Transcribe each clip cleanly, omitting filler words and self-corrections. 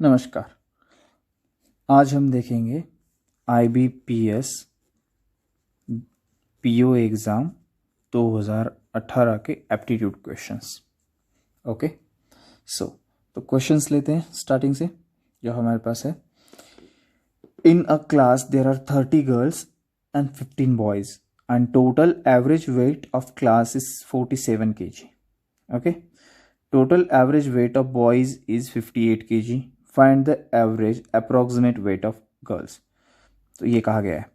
नमस्कार। आज हम देखेंगे IBPS PO एग्ज़ाम 2018 के एप्टीट्यूड क्वेश्चंस। ओके, तो क्वेश्चंस लेते हैं स्टार्टिंग से जो हमारे पास है। In a class there are 30 girls and 15 boys and total average weight of class is 47 kg. Okay, total average weight of boys is 58 kg. Find the average approximate weight of girls. तो ये कहा गया है,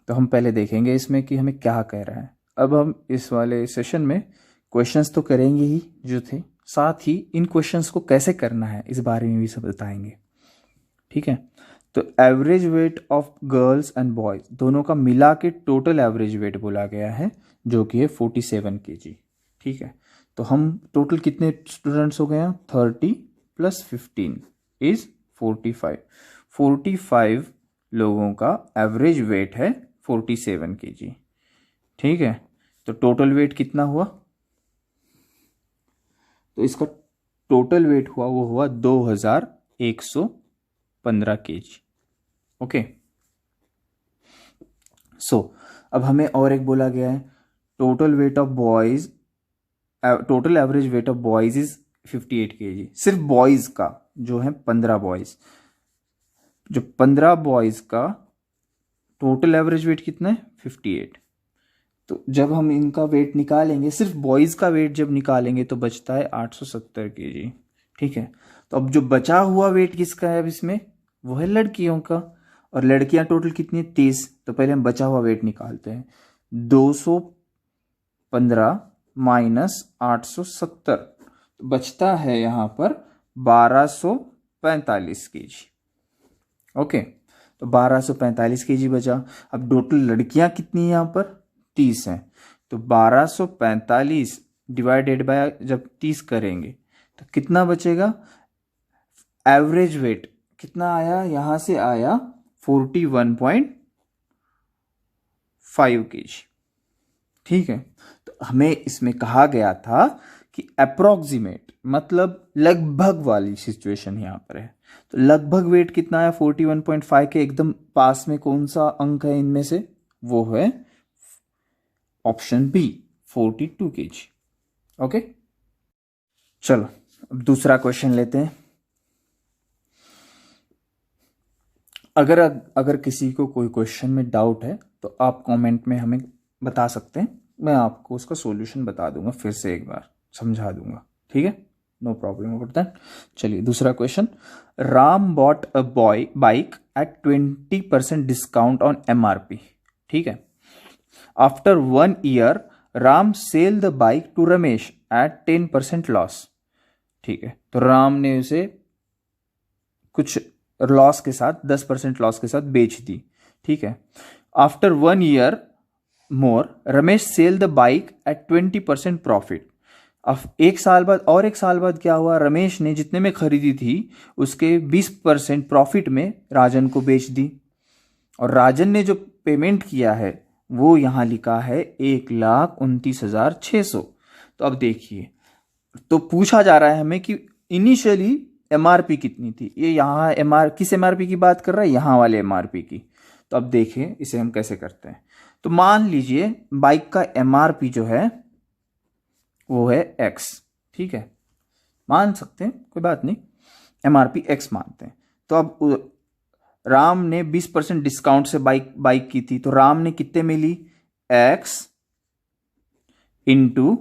तो हम पहले देखेंगे इसमें कि हमें क्या कह रहा है। अब हम इस वाले सेशन में क्वेश्चंस तो करेंगे ही जो थे, साथ ही इन क्वेश्चंस को कैसे करना है इस बारे में भी सब बताएंगे। ठीक है, तो average weight of girls and boys दोनों का मिला के टोटल एवरेज वेट बोला गया है जो कि है 47 kg। ठीक है, तो हम टोटल कितने स्टूडेंट्स हो गए हैं? 30 + 15 इज 45। 45 लोगों का एवरेज वेट है 47 kg। ठीक है, तो टोटल वेट कितना हुआ? तो इसका टोटल वेट हुआ 2115 kg। ओके, अब हमें और एक बोला गया है total average weight of boys is 58 kg। सिर्फ बॉयज का जो है 15 बॉयज, जो 15 बॉयज का टोटल एवरेज वेट कितना है? 58। तो जब हम इनका वेट निकालेंगे, सिर्फ बॉयज का वेट जब निकालेंगे तो बचता है 870 kg। ठीक है, तो अब जो बचा हुआ वेट किसका है? अब इसमें वो है लड़कियों का, और लड़कियां टोटल कितनी है? 30। तो पहले हम बचा हुआ वेट निकालते हैं। 215 - 870 तो बचता है यहाँ पर 1245 kg। ओके, तो 1245 kg बचा। अब टोटल लड़कियां कितनी है यहाँ पर? 30 हैं। तो 1245 डिवाइडेड बाय जब 30 करेंगे तो कितना बचेगा? एवरेज वेट कितना आया? यहां से आया 41.5 kg। ठीक है, तो हमें इसमें कहा गया था कि अप्रोक्सीमेट मतलब लगभग वाली सिचुएशन यहां पर है। तो लगभग वेट कितना है? 41.5 के एकदम पास में कौन सा अंक है इनमें से? वो है ऑप्शन बी, 42 kg। ओके, चलो अब दूसरा क्वेश्चन लेते हैं। अगर किसी को कोई क्वेश्चन में डाउट है तो आप कमेंट में हमें बता सकते हैं, मैं आपको उसका सॉल्यूशन बता दूंगा, फिर से एक बार समझा दूंगा। ठीक है, नो प्रॉब्लम अबाउट दैट। चलिए दूसरा question. Ram bought a bike at 20% discount on MRP। ठीक है, after 1 year Ram sell the bike to Ramesh at 10% loss. ठीक है, तो राम ने उसे कुछ लॉस के साथ 10% लॉस के साथ बेच दी। ठीक है, after 1 year more Ramesh sell the bike at 20% profit. अब एक साल बाद क्या हुआ? रमेश ने जितने में खरीदी थी उसके 20% प्रॉफिट में राजन को बेच दी, और राजन ने जो पेमेंट किया है वो यहां लिखा है 1,29,600। तो अब देखिए, तो पूछा जा रहा है हमें कि इनिशियली MRP कितनी थी। ये यहाँ किस MRP की बात कर रहा है? यहाँ वाले MRP की। तो अब देखिए इसे हम कैसे करते हैं। तो मान लीजिए बाइक का MRP जो है वो है X। ठीक है, मान सकते हैं, कोई बात नहीं, MRP X मानते हैं। तो अब राम ने 20% डिस्काउंट से बाइक की थी, तो राम ने कितने में ली? X इंटू,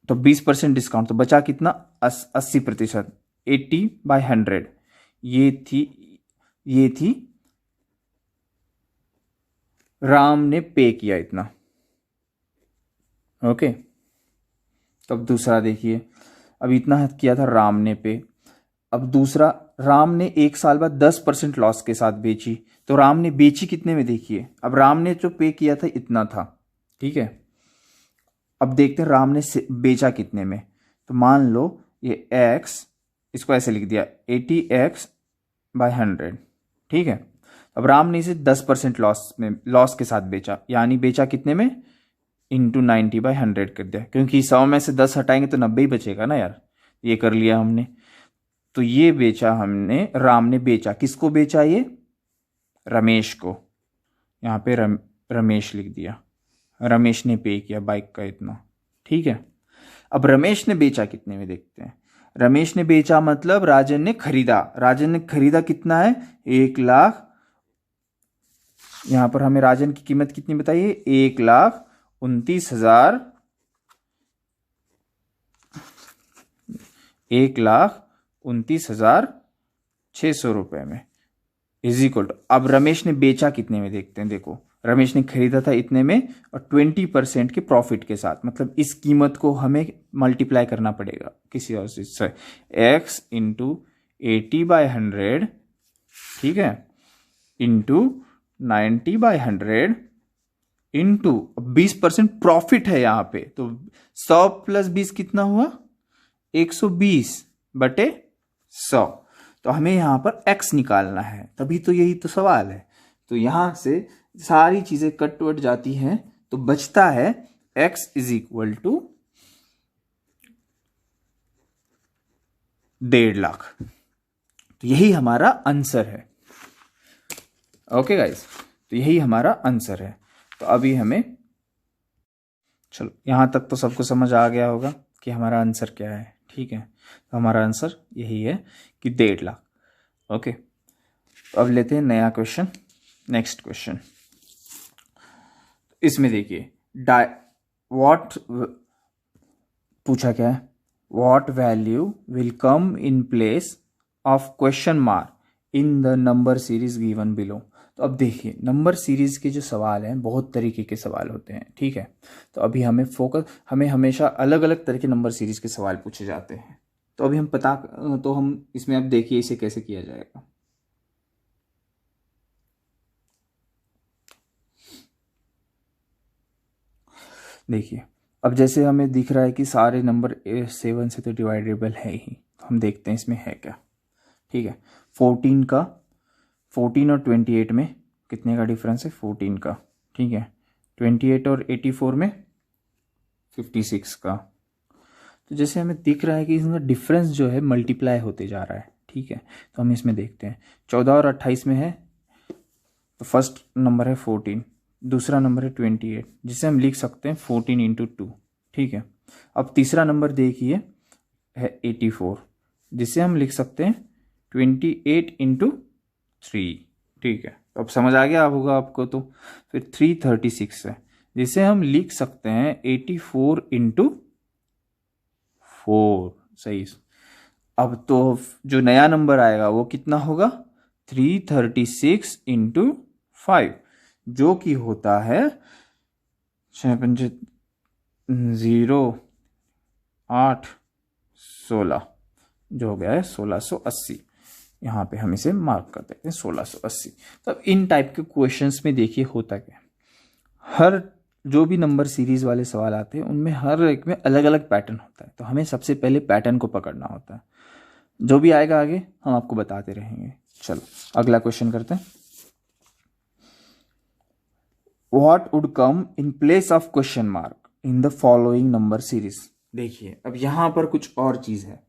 तो 20% डिस्काउंट तो बचा कितना? 80%, 80/100। ये थी राम ने पे किया इतना। ओके, तो अब दूसरा देखिए, अब इतना किया था राम ने पे। अब दूसरा, राम ने 1 साल बाद 10% लॉस के साथ बेची। तो राम ने बेची कितने में? देखिए, अब राम ने जो पे किया था इतना था। ठीक है, अब देखते हैं राम ने बेचा कितने में। तो मान लो ये x, इसको ऐसे लिख दिया 80x/100। ठीक है, अब राम ने इसे 10% लॉस के साथ बेचा, यानी बेचा कितने में? इंटू 90/100 कर दिया, क्योंकि 100 में से 10 हटाएंगे तो 90 ही बचेगा ना यार। ये कर लिया हमने। तो ये बेचा हमने, राम ने बेचा, किसको बेचा? ये रमेश को। यहाँ पे रमेश लिख दिया, रमेश ने पे किया बाइक का इतना, ठीक है। अब रमेश ने बेचा कितने में देखते हैं। रमेश ने बेचा मतलब राजन ने खरीदा। राजन ने खरीदा कितना है? 1,00,000। यहां पर हमें राजन की कीमत कितनी बताइए? 1,29,000। 1,29,600 रुपए में इज इक्वल टू, अब रमेश ने बेचा कितने में देखते हैं। देखो रमेश ने खरीदा था इतने में और 20% के प्रॉफिट के साथ, मतलब इस कीमत को हमें मल्टीप्लाई करना पड़ेगा किसी और चीज से। x इंटू 80/100, ठीक है, इंटू 90/100 इंटू 20% प्रॉफिट है यहाँ पे, तो 100 + 20 कितना हुआ? 120/100। तो हमें यहां पर x निकालना है, तभी तो यही तो सवाल है। तो यहां से सारी चीजें कट वट जाती हैं, तो बचता है x is equal to 1.5 lakh. तो यही हमारा आंसर है। ओके गाइस, तो यही हमारा आंसर है। तो अभी हमें, चलो यहां तक तो सबको समझ आ गया होगा कि हमारा आंसर क्या है, ठीक है। तो हमारा आंसर यही है कि 1.5 लाख। ओके, तो अब लेते हैं नया क्वेश्चन, नेक्स्ट क्वेश्चन। इसमें देखिए व्हाट पूछा क्या है? What value will come in place of question mark in the number series given below. तो अब देखिए नंबर सीरीज के जो सवाल हैं बहुत तरीके के सवाल होते हैं, ठीक है। तो अभी हमें हमेशा अलग अलग तरह के नंबर सीरीज के सवाल पूछे जाते हैं। तो अभी हम इसमें अब देखिए इसे कैसे किया जाएगा। देखिए अब जैसे हमें दिख रहा है कि सारे नंबर 7 से तो डिवाइडेबल है ही, तो हम देखते हैं इसमें है क्या, ठीक है। 14 और 28 में कितने का डिफरेंस है? 14 का, ठीक है। 28 और 84 में 56 का। तो जैसे हमें दिख रहा है कि इसका डिफरेंस जो है मल्टीप्लाई होते जा रहा है, ठीक है। तो हम इसमें देखते हैं 14 और 28 में है, तो फर्स्ट नंबर है 14, दूसरा नंबर है 28, जिसे हम लिख सकते हैं 14 इंटू 2, ठीक है। अब तीसरा नंबर देखिए है 84, जिसे हम लिख सकते हैं 28 इंटू 3, ठीक है। तो अब समझ आ गया होगा आपको। तो फिर 336 है, जिसे हम लिख सकते हैं 84 इंटू 4, सही। अब तो जो नया नंबर आएगा वो कितना होगा? 336 इंटू 5, जो कि होता है 6×0=8=16, जो हो गया है 1680। यहाँ पे हम इसे मार्क कर देते हैं 1680। तो अब इन टाइप के क्वेश्चंस में देखिए होता क्या, हर जो भी नंबर सीरीज वाले सवाल आते हैं उनमें हर एक में अलग अलग पैटर्न होता है। तो हमें सबसे पहले पैटर्न को पकड़ना होता है, जो भी आएगा आगे हम आपको बताते रहेंगे। चलो अगला क्वेश्चन करते हैं। What would come in place of question mark in the following number series. देखिए अब यहां पर कुछ और चीज है,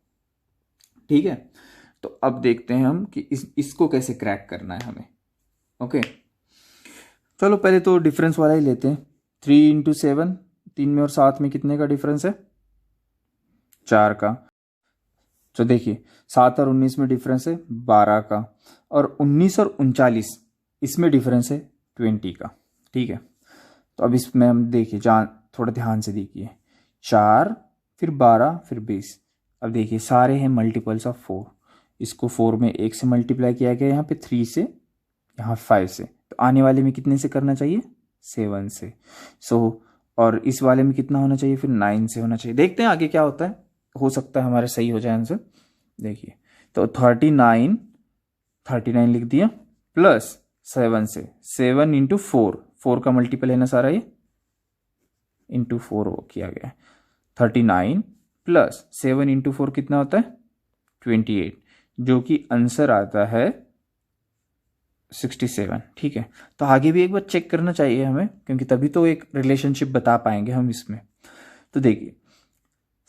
ठीक है। तो अब देखते हैं हम कि इसको कैसे क्रैक करना है हमें। ओके, चलो पहले तो डिफरेंस वाला ही लेते हैं। 3 इंटू 7, 3 में और 7 में कितने का डिफरेंस है? 4 का। तो देखिए 7 और 19 में डिफरेंस है 12 का, और 19 और 39 इसमें डिफरेंस है 20 का, ठीक है। तो अब इसमें हम देखिए थोड़ा ध्यान से देखिए, 4 फिर 12 फिर 20। अब देखिए सारे हैं मल्टीपल्स ऑफ 4, इसको 4 में 1 से मल्टीप्लाई किया गया, यहाँ पे 3 से, यहाँ 5 से। तो आने वाले में कितने से करना चाहिए? 7 से। और इस वाले में कितना होना चाहिए? फिर 9 से होना चाहिए। देखते हैं आगे क्या होता है, हो सकता है हमारे सही हो जाए आंसर। देखिए तो 39 लिख दिया, प्लस 7 से, 7 इंटू 4 का मल्टीपल है ना सारा, ये इंटू 4 किया गया है। 39 प्लस 7 इंटू 4 कितना होता है? 28, जो कि आंसर आता है 67, ठीक है। तो आगे भी एक बार चेक करना चाहिए हमें, क्योंकि तभी तो एक रिलेशनशिप बता पाएंगे हम इसमें। तो देखिए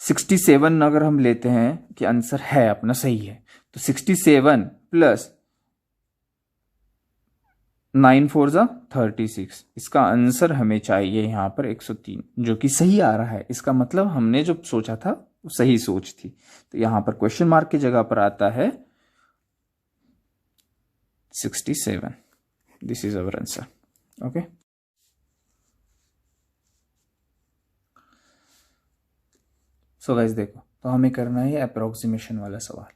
67 अगर हम लेते हैं कि आंसर है अपना सही है, तो 67 प्लस 9 4 जा 36, इसका आंसर हमें चाहिए यहाँ पर 103, जो कि सही आ रहा है। इसका मतलब हमने जो सोचा था वो सही सोच थी। तो यहाँ पर क्वेश्चन मार्क की जगह पर आता है 67। This is our answer. Okay, so guys देखो, तो हमें करना है अप्रोक्सीमेशन वाला सवाल।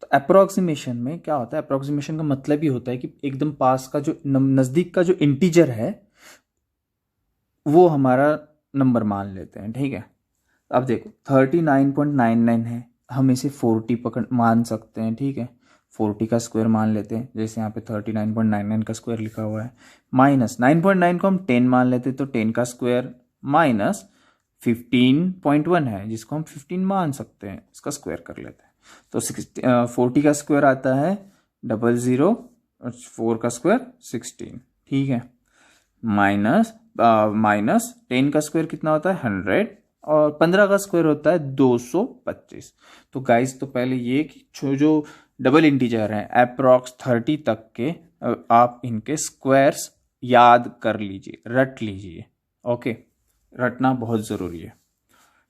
तो अप्रोक्सीमेशन में क्या होता है, अप्रोक्सीमेशन का मतलब ही होता है कि एकदम पास का जो नज़दीक का जो इंटीजर है वो हमारा नंबर मान लेते हैं, ठीक है। अब देखो 39.99 है, हम इसे 40 पकड़ मान सकते हैं, ठीक है। 40 का स्क्वायर मान लेते हैं, जैसे यहाँ पे 39.99 का स्क्वायर लिखा हुआ है, माइनस 9.9 को हम 10 मान लेते हैं, तो 10 का स्क्वायर माइनस 15.1 है जिसको हम 15 मान सकते हैं, इसका स्क्वायर कर लेते हैं। तो 40 का स्क्वायर आता है 00 और 4 का स्क्वायर 16, ठीक है। माइनस 10 का स्क्वायर कितना होता है 100 और 15 का स्क्वायर होता है 225। तो गाइस तो पहले ये कि जो डबल इंटीजर हैं अप्रॉक्स 30 तक के आप इनके स्क्वायर्स याद कर लीजिए, रट लीजिए। ओके, रटना बहुत ज़रूरी है।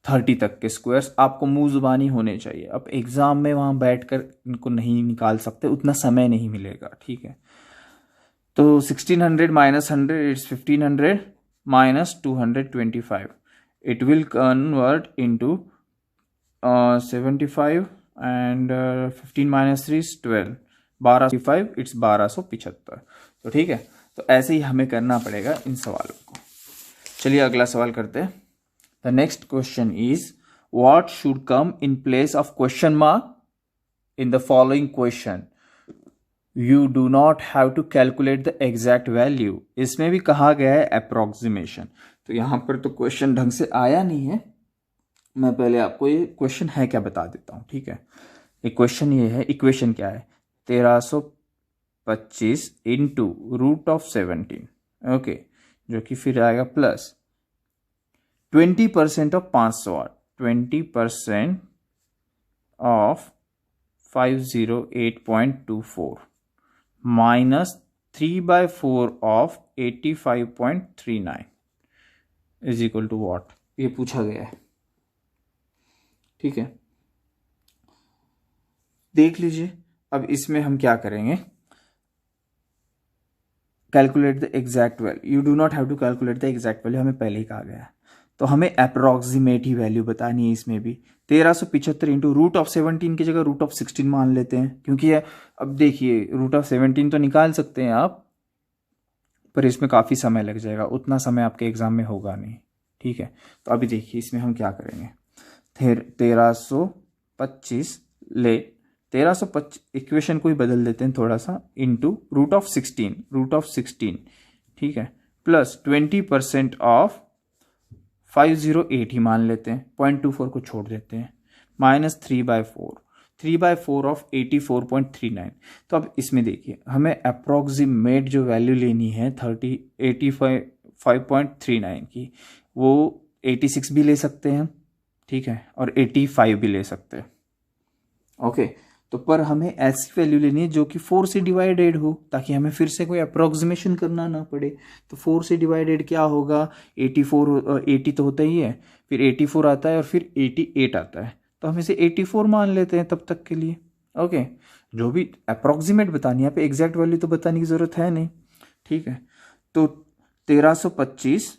30 तक के स्क्वायर्स आपको मुंह जुबानी होने चाहिए। अब एग्ज़ाम में वहाँ बैठकर इनको नहीं निकाल सकते, उतना समय नहीं मिलेगा, ठीक है। तो 1600 minus 100 it's 1500 minus 225, it will convert into 75 and 15 minus 3 is 12, 1255 it's 1275। तो ठीक है, तो ऐसे ही हमें करना पड़ेगा इन सवालों को। चलिए अगला सवाल करते हैं। The next question is what should come in place of question mark in the following question, you do not have to calculate the exact value. इसमें भी कहा गया है अप्रोक्सीमेशन, तो यहाँ पर तो क्वेश्चन ढंग से आया नहीं है। मैं पहले आपको ये क्वेश्चन है क्या बता देता हूँ, ठीक है। इक्वेशन ये है, इक्वेशन क्या है 1325 इंटू रूट ऑफ 17, ओके, जो कि फिर आएगा plus 20% of 508, 20% of 508.24 minus 3/4 of 85.39 is equal to what, ये पूछा गया है, ठीक है। देख लीजिए, अब इसमें हम क्या करेंगे, calculate the exact value, you do not have to calculate the exact value, हमें पहले ही कहा गया है। तो हमें अप्रोक्सीमेट ही वैल्यू बतानी है इसमें भी। 1375 इंटू रूट ऑफ 17 की जगह रूट ऑफ 16 मान लेते हैं, क्योंकि अब देखिए रूट ऑफ 17 तो निकाल सकते हैं आप, पर इसमें काफ़ी समय लग जाएगा, उतना समय आपके एग्जाम में होगा नहीं, ठीक है। तो अभी देखिए इसमें हम क्या करेंगे, 1325 ले 1325 इक्वेशन को ही बदल देते हैं थोड़ा सा, इंटू रूट ऑफ 16, ठीक है, प्लस 20% ऑफ 508 ही मान लेते हैं, 0.24 को छोड़ देते हैं, माइनस 3/4 ऑफ 84.39। तो अब इसमें देखिए हमें अप्रोक्सीमेट जो वैल्यू लेनी है 85.39 की, वो 86 भी ले सकते हैं, ठीक है, और 85 भी ले सकते हैं, ओके। तो पर हमें ऐसी वैल्यू लेनी है जो कि 4 से डिवाइडेड हो, ताकि हमें फिर से कोई अप्रोक्सीमेशन करना ना पड़े। तो 4 से डिवाइडेड क्या होगा, 80 तो होता ही है, फिर 84 आता है और फिर 88 आता है, तो हम इसे 84 मान लेते हैं तब तक के लिए, ओके। जो भी अप्रोक्सीमेट बतानी है, यहाँ पे एग्जैक्ट वैल्यू तो बताने की जरूरत है नहीं, ठीक है। तो 1325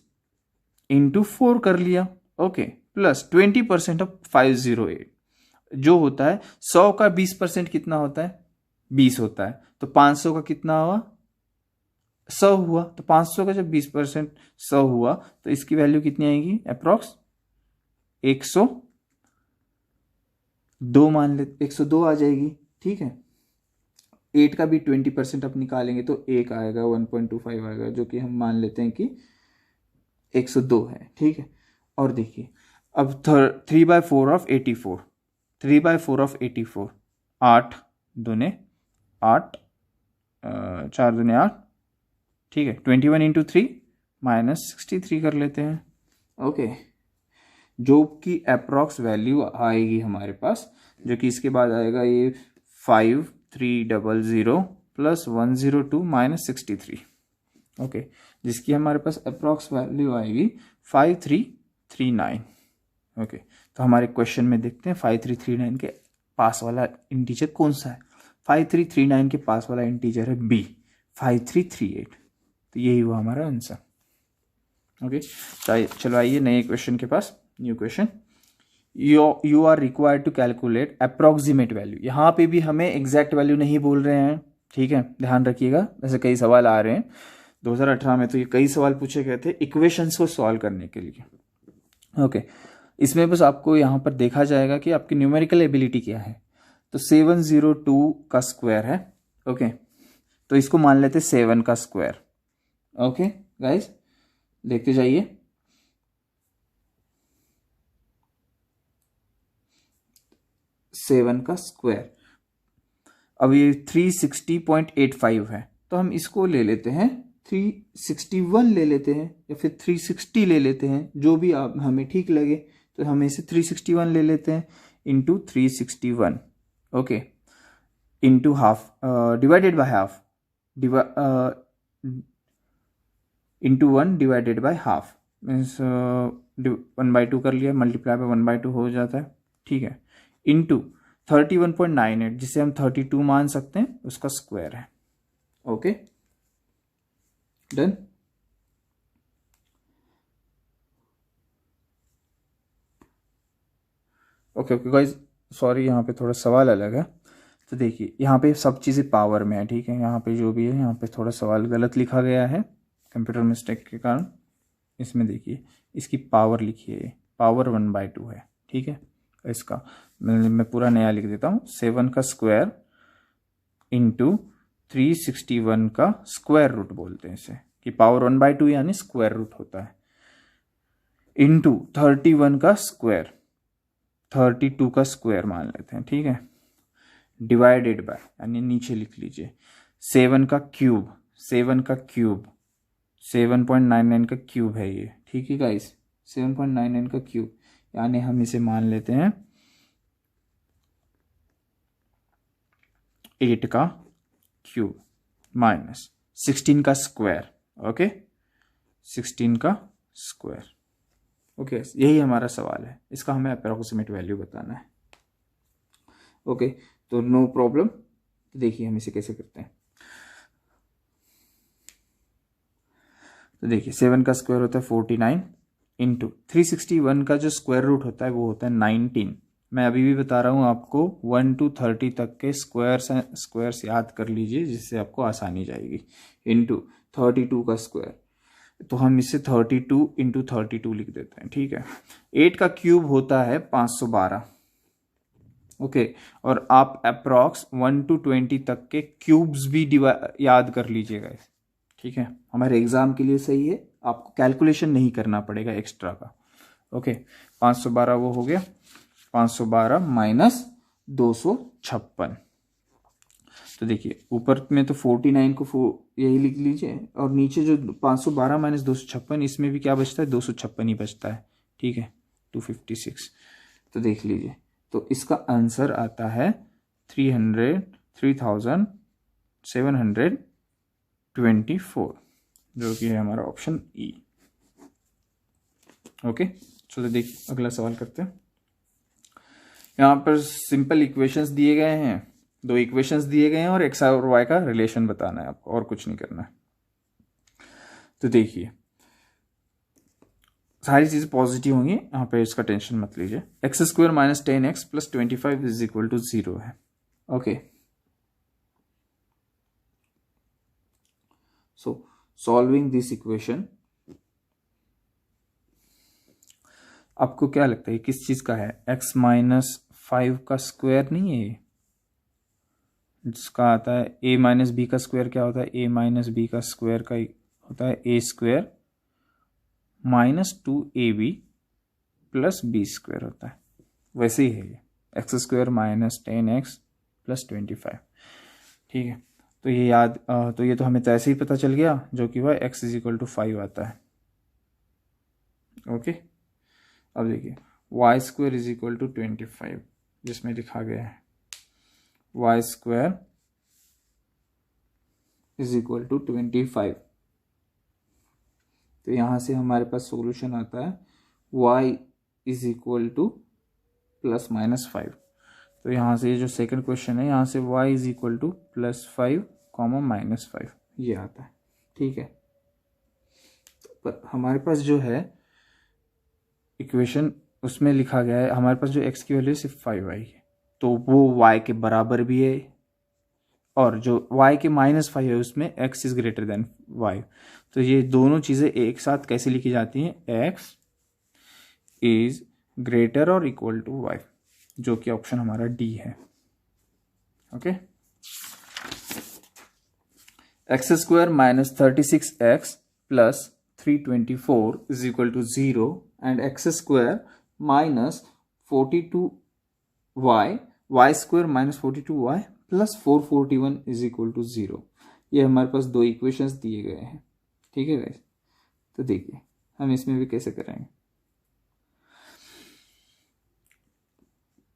इंटू 4 कर लिया, ओके, प्लस 20% ऑफ 508, जो होता है 100 का 20% कितना होता है 20 होता है, तो 500 का कितना हुआ 100 हुआ, तो 500 का जब 20% 100 हुआ तो इसकी वैल्यू कितनी आएगी, अप्रोक्स 102 मान ले, 102 आ जाएगी, ठीक है। 8 का भी 20% अब निकालेंगे तो 1 आएगा, 1.25 आएगा, जो कि हम मान लेते हैं कि 102 है, ठीक है। और देखिए अब 3/4 ऑफ 84, 3/4 ऑफ 84, 8 दूने 8, 4 दूने 8, ठीक है। 21 इंटू 3 माइनस 63 कर लेते हैं, ओके। जो कि अप्रॉक्स वैल्यू आएगी हमारे पास, जो कि इसके बाद आएगा ये 5300 प्लस 102 माइनस 63, ओके, जिसकी हमारे पास अप्रॉक्स वैल्यू आएगी 5339, ओके। तो हमारे क्वेश्चन में देखते हैं 5339 के पास वाला इंटीजर कौन सा है। 5339 के पास वाला इंटीजर है बी, 5338, तो यही हुआ हमारा आंसर, ओके। चलो आइए नए क्वेश्चन के पास। New question, you are required to calculate approximate value. यहाँ पे भी हमें एग्जैक्ट वैल्यू नहीं बोल रहे हैं, ठीक है, ध्यान रखिएगा। वैसे कई सवाल आ रहे हैं 2018 में, तो ये कई सवाल पूछे गए थे इक्वेशंस को सॉल्व करने के लिए, ओके। इसमें बस आपको यहाँ पर देखा जाएगा कि आपकी न्यूमेरिकल एबिलिटी क्या है। तो 702 का स्क्वायर है, ओके, तो इसको मान लेते 7 का स्क्वायर, ओके गाइस, देखते जाइए। सेवन का स्क्वायर, अब ये 360.85 है, तो हम इसको ले लेते हैं 361 ले लेते हैं, या फिर 360 ले लेते हैं, जो भी आप हमें ठीक लगे। तो हम इसे 361 ले लेते हैं into 361, okay, into half, divided by half, into 1 divided by half, means 1/2 कर लिया, मल्टीप्लाई बाय 1/2 हो जाता है, ठीक है, इंटू 31.98, जिसे हम 32 मान सकते हैं, उसका स्क्वायर है, okay, done. Okay okay guys, sorry यहाँ पे थोड़ा सवाल अलग है। तो देखिए यहाँ पे सब चीज़ें पावर में है, ठीक है, यहाँ पे जो भी है, यहाँ पे थोड़ा सवाल गलत लिखा गया है कंप्यूटर मिस्टेक के कारण। इसमें देखिए इसकी पावर लिखी है, पावर 1/2 है, ठीक है। इसका मैं पूरा नया लिख देता हूँ, 7 का स्क्वायर इंटू 361 का स्क्वायर रूट बोलते हैं इसे, कि पावर 1/2 यानी स्क्वायर रूट होता है, इंटू 31 का स्क्वायर, 32 का स्क्वायर मान लेते हैं, ठीक है, डिवाइडेड बाय, यानी नीचे लिख लीजिए 7 का क्यूब, 7 का क्यूब 7.99 का क्यूब है ये, ठीक है गाइस, 7.99 का क्यूब, यानी हम इसे मान लेते हैं 8 का क्यूब माइनस 16 का स्क्वायर, ओके, 16 का स्क्वायर, ओके, यही हमारा सवाल है, इसका हमें अप्रोक्सीमेट वैल्यू बताना है, ओके। तो नो प्रॉब्लम, देखिए हम इसे कैसे करते हैं। तो देखिए 7 का स्क्वायर होता है 49 इंटू 361 का जो स्क्वायर रूट होता है वो होता है 19। मैं अभी भी बता रहा हूँ आपको 1 to 30 तक के स्क्वायर्स याद कर लीजिए, जिससे आपको आसानी जाएगी, इंटू 32 का स्क्वायर, तो हम इसे 32 इंटू 32 लिख देते हैं, ठीक है। 8 का क्यूब होता है 512, ओके, और आप अप्रॉक्स 1 to 20 तक के क्यूब्स भी याद कर लीजिएगा, ठीक है, हमारे एग्जाम के लिए सही है, आपको कैलकुलेशन नहीं करना पड़ेगा एक्स्ट्रा का, ओके। 512 वो हो गया, 512 माइनस 256, तो देखिए ऊपर में तो 49 को यही लिख लीजिए, और नीचे जो 512 माइनस 256, इसमें भी क्या बचता है, 256 ही बचता है, ठीक है, 256, तो देख लीजिए, तो इसका आंसर आता है 3724, जो कि है हमारा ऑप्शन ई, ओके। चलो देखिए अगला सवाल करते हैं। यहाँ पर सिंपल इक्वेशंस दिए गए हैं, 2 इक्वेशंस दिए गए हैं, और एक्स और वाई का रिलेशन बताना है आपको, और कुछ नहीं करना है। तो देखिए सारी चीजें पॉजिटिव होंगी, यहाँ पे इसका टेंशन मत लीजिए। X square minus 10x plus 25 is equal to 0 है, okay. So solving this equation, आपको क्या लगता है किस चीज का है, x माइनस 5 का स्क्वायर नहीं है, जिसका आता है a माइनस बी का स्क्वायर, क्या होता है, a माइनस बी का स्क्वायर का होता है a square minus 2ab plus B square होता है, वैसे ही है ये x square minus 10x plus 25, ठीक है। तो ये याद, तो ये तो हमें तो ऐसे ही पता चल गया, जो कि वह x इज इक्वल टू 5 आता है, ओके। अब देखिए Y square is equal to 25, जिसमें लिखा गया है Y square is equal to 25। तो यहाँ से हमारे पास सॉल्यूशन आता है y इज इक्वल टू +-5। तो यहाँ से ये जो सेकंड क्वेश्चन है, यहाँ से y इज इक्वल टू +5, -5 ये आता है। ठीक है, पर हमारे पास जो है इक्वेशन उसमें लिखा गया है, हमारे पास जो x की वैल्यू सिर्फ 5 आई है, तो वो y के बराबर भी है, और जो y के -5 है उसमें x is greater than y। तो ये दोनों चीज़ें एक साथ कैसे लिखी जाती हैं, x इज ग्रेटर और इक्वल टू y, जो कि ऑप्शन हमारा डी है। Okay, X square -36x + 324 is equal to 0 and X square -42y y square -42y + 441 is equal to 0। ये हमारे पास दो इक्वेशंस दिए गए हैं। ठीक है गाइस, तो देखिए हम इसमें भी कैसे करेंगे।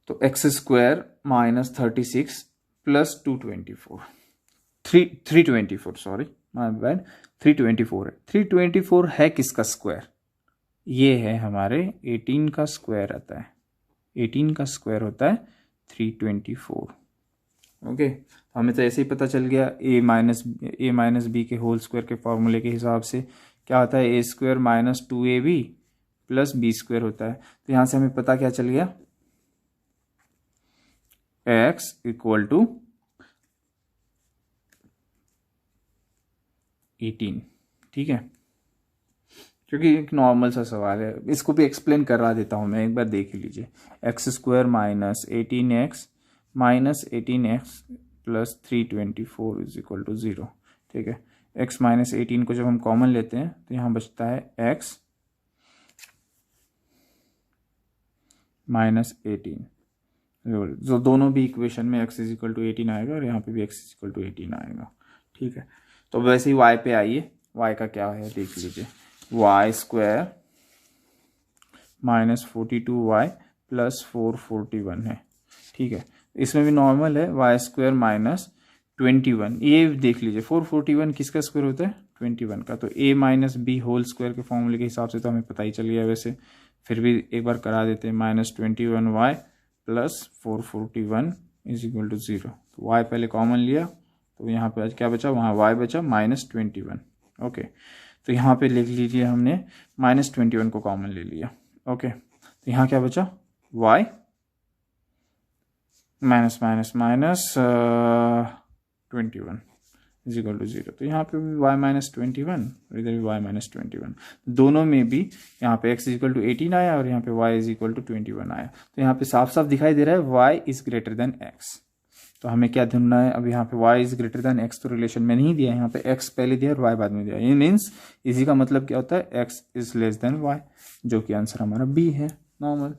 तो x square -36 + 324 sorry my bad 324 है। 324 है किसका स्क्वायर, ये है हमारे 18 का स्क्वायर आता है। 18 का स्क्वायर होता है 324। ओके, हमें तो ऐसे ही पता चल गया a माइनस बी के होल स्क्वायर के फॉर्मूले के हिसाब से क्या होता है, a square -2ab + b square होता है। तो यहाँ से हमें पता क्या चल गया, x इक्वल टू 18। ठीक है, क्योंकि एक नॉर्मल सा सवाल है, इसको भी एक्सप्लेन करा देता हूँ मैं, एक बार देख लीजिए। X square -18x + 324 is equal to 0। ठीक है, x -18 को जब हम कॉमन लेते हैं तो यहाँ बचता है x -18, जो दोनों भी इक्वेशन में x इज इक्वल टू 18 आएगा और यहाँ पे भी x इज इक्वल टू 18 आएगा। ठीक है, तो वैसे ही y पे आइए, y का क्या है देख लीजिए। y स्क्वायर -42y + 441 है। ठीक है, इसमें भी नॉर्मल है, y स्क्वायर -21, ये देख लीजिए 441 किसका स्क्वायर होता है, 21 का। तो a - b होल स्क्वायर के फॉर्मूले के हिसाब से तो हमें पता ही चल गया, वैसे फिर भी एक बार करा देते हैं। -21y + 441 is equal to 0। तो y पहले कॉमन लिया तो यहाँ पे क्या बचा, वहाँ y बचा -21। ओके, तो यहाँ पे लिख लीजिए हमने -21 को कॉमन ले लिया। ओके, तो यहाँ क्या बचा, y -21 इज इक्वल टू 0। तो यहाँ पे भी y -21, इधर भी y -21, दोनों में भी यहाँ पे x इज इक्वल टू 18 आया और यहाँ पे y इज इक्वल टू 21 आया। तो यहाँ पे साफ साफ दिखाई दे रहा है y is greater than x। तो हमें क्या ढूंढना है, अब यहाँ पे y is greater than x तो रिलेशन में नहीं दिया, यहाँ पे x पहले दिया और y बाद में दिया। ये मीन्स इसी का मतलब क्या होता है, x is less than y, जो कि आंसर हमारा b है, नॉर्मल।